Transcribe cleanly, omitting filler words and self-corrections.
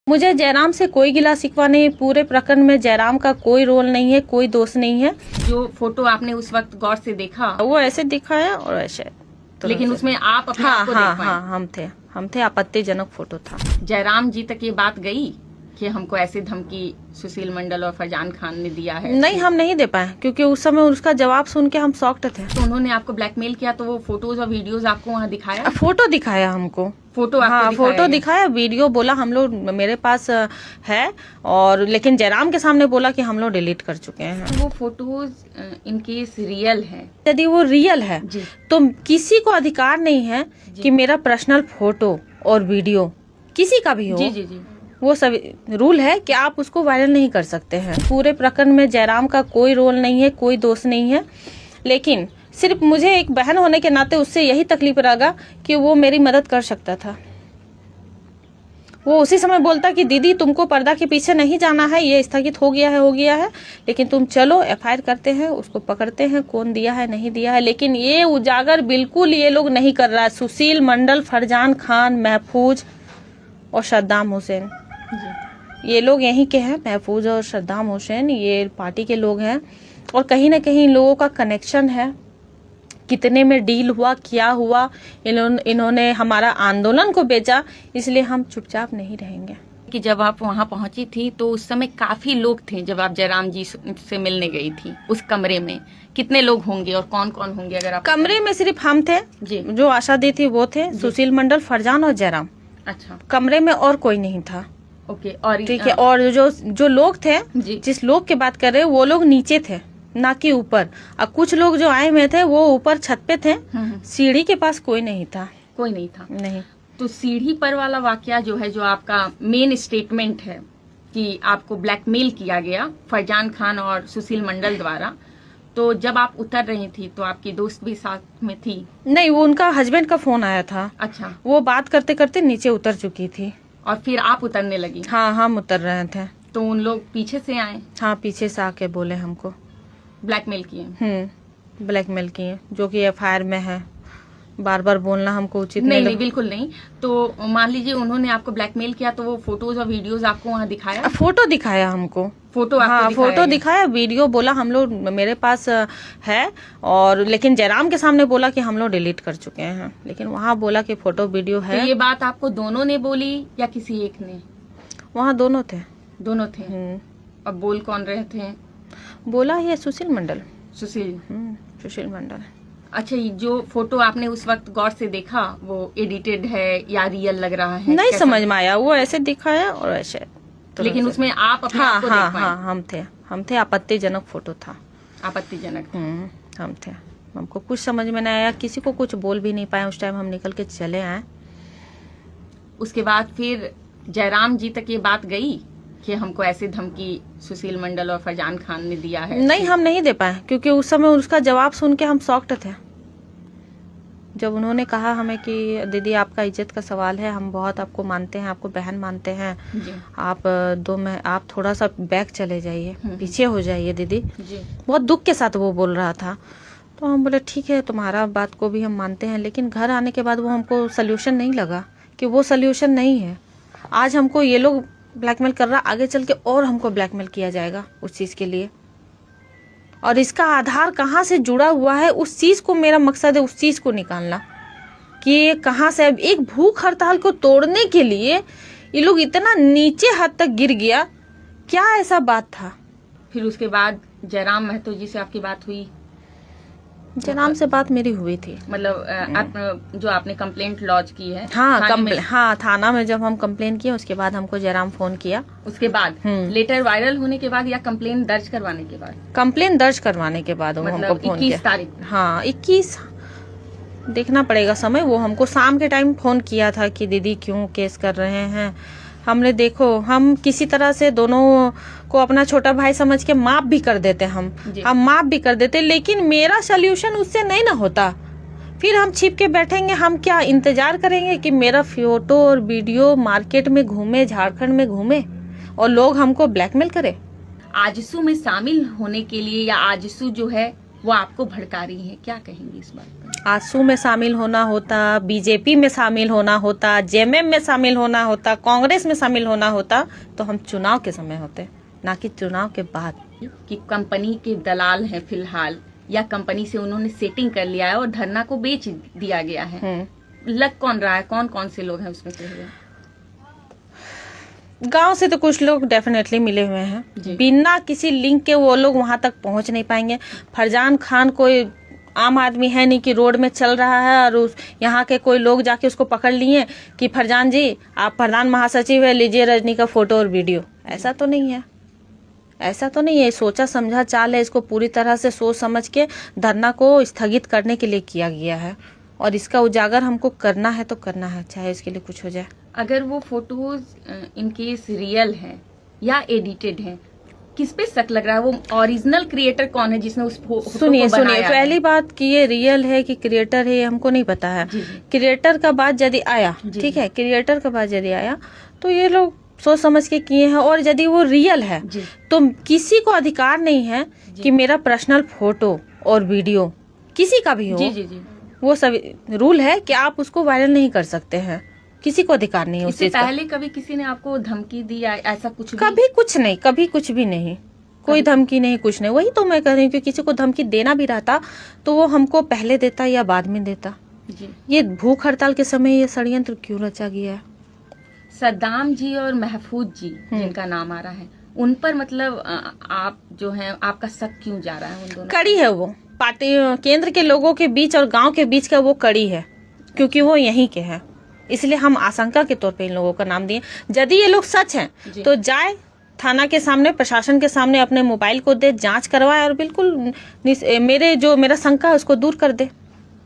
मुझे जयराम से कोई गिला शिकवा नहीं, पूरे प्रकरण में जयराम का कोई रोल नहीं है, कोई दोष नहीं है। जो फोटो आपने उस वक्त गौर से देखा वो ऐसे दिखाया और ऐसे लेकिन उसमें आप अपने आप को हाँ देख पाए। हाँ हम थे आपत्तिजनक फोटो था। जयराम जी तक ये बात गई कि हमको ऐसे धमकी सुशील मंडल और फरजान खान ने दिया है? नहीं, हम नहीं दे पाए क्योंकि उस समय उसका जवाब सुन के हम शॉक्ड थे। तो उन्होंने आपको ब्लैकमेल किया तो वो फोटोज और वीडियोस आपको वहाँ दिखाया? फोटो दिखाया हमको, फोटो आपको हाँ दिखाया फोटो दिखाया, वीडियो बोला हम लोग मेरे पास है, और लेकिन जयराम के सामने बोला कि हम लोग डिलीट कर चुके हैं। वो फोटोज इन केस रियल है? यदि वो रियल है जी। तो किसी को अधिकार नहीं है कि मेरा पर्सनल फोटो और वीडियो किसी का भी हो। जी जी जी। वो सब रूल है कि आप उसको वायरल नहीं कर सकते हैं। पूरे प्रकरण में जयराम का कोई रोल नहीं है, कोई दोष नहीं है, लेकिन सिर्फ मुझे एक बहन होने के नाते उससे यही तकलीफ लगा कि वो मेरी मदद कर सकता था। वो उसी समय बोलता कि दीदी तुमको पर्दा के पीछे नहीं जाना है, ये स्थगित हो गया है, लेकिन तुम चलो एफआईआर करते हैं, उसको पकड़ते हैं, कौन दिया है नहीं दिया है। लेकिन ये उजागर बिल्कुल ये लोग नहीं कर रहा है। सुशील मंडल, फरजान खान, महफूज और सद्दाम हुसैन, ये लोग यहीं के हैं। महफूज और सद्दाम हुसैन ये पार्टी के लोग हैं और कहीं ना कहीं लोगों का कनेक्शन है। कितने में डील हुआ, क्या हुआ, इन्होंने हमारा आंदोलन को बेचा, इसलिए हम चुपचाप नहीं रहेंगे। कि जब आप वहाँ पहुंची थी तो उस समय काफी लोग थे। जब आप जयराम जी से मिलने गई थी उस कमरे में कितने लोग होंगे और कौन कौन होंगे? अगर आप कमरे में सिर्फ हम थे जी, जो आशा दी थी वो थे, सुशील मंडल, फरजान और जयराम। अच्छा, कमरे में और कोई नहीं था। ओके। और ठीक है, और जो लोग थे, जिस लोग की बात कर रहे हैं वो लोग नीचे थे ना कि ऊपर। और कुछ लोग जो आए हुए थे वो ऊपर छत पे थे, सीढ़ी के पास कोई नहीं था। कोई नहीं था? नहीं। तो सीढ़ी पर वाला वाकया जो है, जो आपका मेन स्टेटमेंट है कि आपको ब्लैकमेल किया गया फरजान खान और सुशील मंडल द्वारा, तो जब आप उतर रही थी तो आपकी दोस्त भी साथ में थी? नहीं, वो उनका हस्बैंड का फोन आया था। अच्छा। वो बात करते करते नीचे उतर चुकी थी और फिर आप उतरने लगी? हाँ, हम उतर रहे थे। तो उन लोग पीछे से आए? हाँ, पीछे से आके बोले हमको ब्लैकमेल किए? ब्लैकमेल किए, जो कि एफआईआर में है। बार बार बोलना हमको उचित नहीं, बिल्कुल नहीं। तो मान लीजिए उन्होंने आपको ब्लैकमेल किया तो वो फोटोज और वीडियोस आपको वहाँ दिखाया? फोटो दिखाया हमको, फोटो आपको हाँ फोटो दिखाया, वीडियो बोला हम लोग मेरे पास है, और लेकिन जयराम के सामने बोला कि हम लोग डिलीट कर चुके हैं, लेकिन वहाँ बोला कि फोटो वीडियो है। तो ये बात आपको दोनों ने बोली या किसी एक ने? वहाँ दोनों थे। दोनों थे। और बोल कौन रहे थे? बोला ये सुशील मंडल। सुशील मंडल। अच्छा, ये जो फोटो आपने उस वक्त गौर से देखा वो एडिटेड है या रियल लग रहा है? नहीं समझ में आया, वो ऐसे दिखाया और ऐसे लेकिन उसमें आप अपने आप को देख पाए? हाँ, हम थे आपत्तिजनक फोटो था। आपत्तिजनक? हम थे। हमको कुछ समझ में नहीं आया, किसी को कुछ बोल भी नहीं पाए। उस टाइम हम निकल के चले आए। उसके बाद फिर जयराम जी तक ये बात गई कि हमको ऐसे धमकी सुशील मंडल और फरजान खान ने दिया है? नहीं, हम नहीं दे पाए क्योंकि उस समय उसका जवाब सुन के हम शॉक्ड थे। जब उन्होंने कहा हमें कि दीदी आपका इज्जत का सवाल है, हम बहुत आपको मानते हैं, आपको बहन मानते हैं, आप थोड़ा सा बैक चले जाइए, पीछे हो जाइए दीदी। बहुत दुख के साथ वो बोल रहा था। तो हम बोले ठीक है, तुम्हारा बात को भी हम मानते हैं, लेकिन घर आने के बाद वो हमको सोल्यूशन नहीं लगा कि वो सोल्यूशन नहीं है। आज हमको ये लोग ब्लैकमेल कर रहा, आगे चल के और हमको ब्लैकमेल किया जाएगा उस चीज़ के लिए, और इसका आधार कहाँ से जुड़ा हुआ है उस चीज़ को, मेरा मकसद है उस चीज़ को निकालना कि ये कहाँ से। अब एक भूख हड़ताल को तोड़ने के लिए ये लोग इतना नीचे हद तक गिर गया, क्या ऐसा बात था? फिर उसके बाद जयराम महतो जी से आपकी बात हुई? जयराम से बात मेरी हुई थी, मतलब जो आपने कंप्लेंट लॉन्च की है? हाँ, थाना में जब हम कंप्लेंट किए उसके बाद हमको जयराम फोन किया। उसके बाद लेटर वायरल होने के बाद या कंप्लेंट दर्ज करवाने के बाद? कंप्लेंट दर्ज करवाने के बाद मतलब हमको फोन किया। 21 तारीख? हाँ, 21, देखना पड़ेगा समय। वो हमको शाम के टाइम फोन किया था कि दीदी क्यों केस कर रहे हैं। हमने देखो, हम किसी तरह से दोनों को अपना छोटा भाई समझ के माफ भी कर देते, हम माफ भी कर देते, लेकिन मेरा सोल्यूशन उससे नहीं ना होता। फिर हम छिप के बैठेंगे, हम क्या इंतजार करेंगे कि मेरा फोटो और वीडियो मार्केट में घूमे, झारखंड में घूमे और लोग हमको ब्लैकमेल करे? आजसू में शामिल होने के लिए या आजसू जो है वो आपको भड़का रही हैं, क्या कहेंगी इस बात पर? आसू में शामिल होना होता, बीजेपी में शामिल होना होता, जेएमएम में शामिल होना होता, कांग्रेस में शामिल होना होता, तो हम चुनाव के समय होते, ना कि चुनाव के बाद। कि कंपनी के दलाल हैं फिलहाल, या कंपनी से उन्होंने सेटिंग कर लिया है और धरना को बेच दिया गया है, लग कौन रहा है, कौन कौन से लोग हैं उसमें से? गांव से तो कुछ लोग डेफिनेटली मिले हुए हैं, बिना किसी लिंक के वो लोग वहां तक पहुंच नहीं पाएंगे। फरजान खान कोई आम आदमी है नहीं कि रोड में चल रहा है और उस यहाँ के कोई लोग जाके उसको पकड़ लिए कि फरजान जी आप प्रधान महासचिव है, लीजिए रजनी का फोटो और वीडियो। ऐसा तो नहीं है, ऐसा तो नहीं है। सोचा समझा चाल है, इसको पूरी तरह से सोच समझ के धरना को स्थगित करने के लिए किया गया है और इसका उजागर हमको करना है तो करना है, चाहे इसके लिए कुछ हो जाए। अगर वो फोटोज इन केस रियल है या एडिटेड है, किस पे शक लग रहा है? वो ओरिजिनल क्रिएटर कौन है जिसने उस फोटो को बनाया? सुनिए, पहली बात कि ये रियल है कि क्रिएटर है ये हमको नहीं पता है। क्रिएटर का बाद यदि आया, ठीक है, क्रिएटर का बाद यदि आया तो ये लोग सोच समझ के किए हैं, और यदि वो रियल है तो किसी को अधिकार नहीं है कि मेरा पर्सनल फोटो और वीडियो किसी का भी हो, वो सब रूल है कि आप उसको वायरल नहीं कर सकते हैं, किसी को अधिकार नहीं है। इससे पहले कभी किसी ने आपको धमकी दी ऐसा कुछ भी? कभी कुछ नहीं, कभी कुछ भी नहीं, कोई धमकी नहीं, कुछ नहीं। वही तो मैं कह रही हूँ कि किसी को धमकी देना भी रहता तो वो हमको पहले देता या बाद में देता। ये भूख हड़ताल के समय ये षड्यंत्र क्यों रचा गया है? सद्दाम जी और महफूज जी जिनका नाम आ रहा है, उन पर मतलब आप जो है आपका शक क्यों जा रहा है? उन दोनों कड़ी है, वो पार्टी केंद्र के लोगों के बीच और गांव के बीच का वो कड़ी है, क्योंकि वो यहीं के हैं, इसलिए हम आशंका के तौर पे इन लोगों का नाम दिए। यदि ये लोग सच हैं तो जाए थाना के सामने, प्रशासन के सामने अपने मोबाइल को दे, जांच करवाए और बिल्कुल मेरा शंका है उसको दूर कर दे।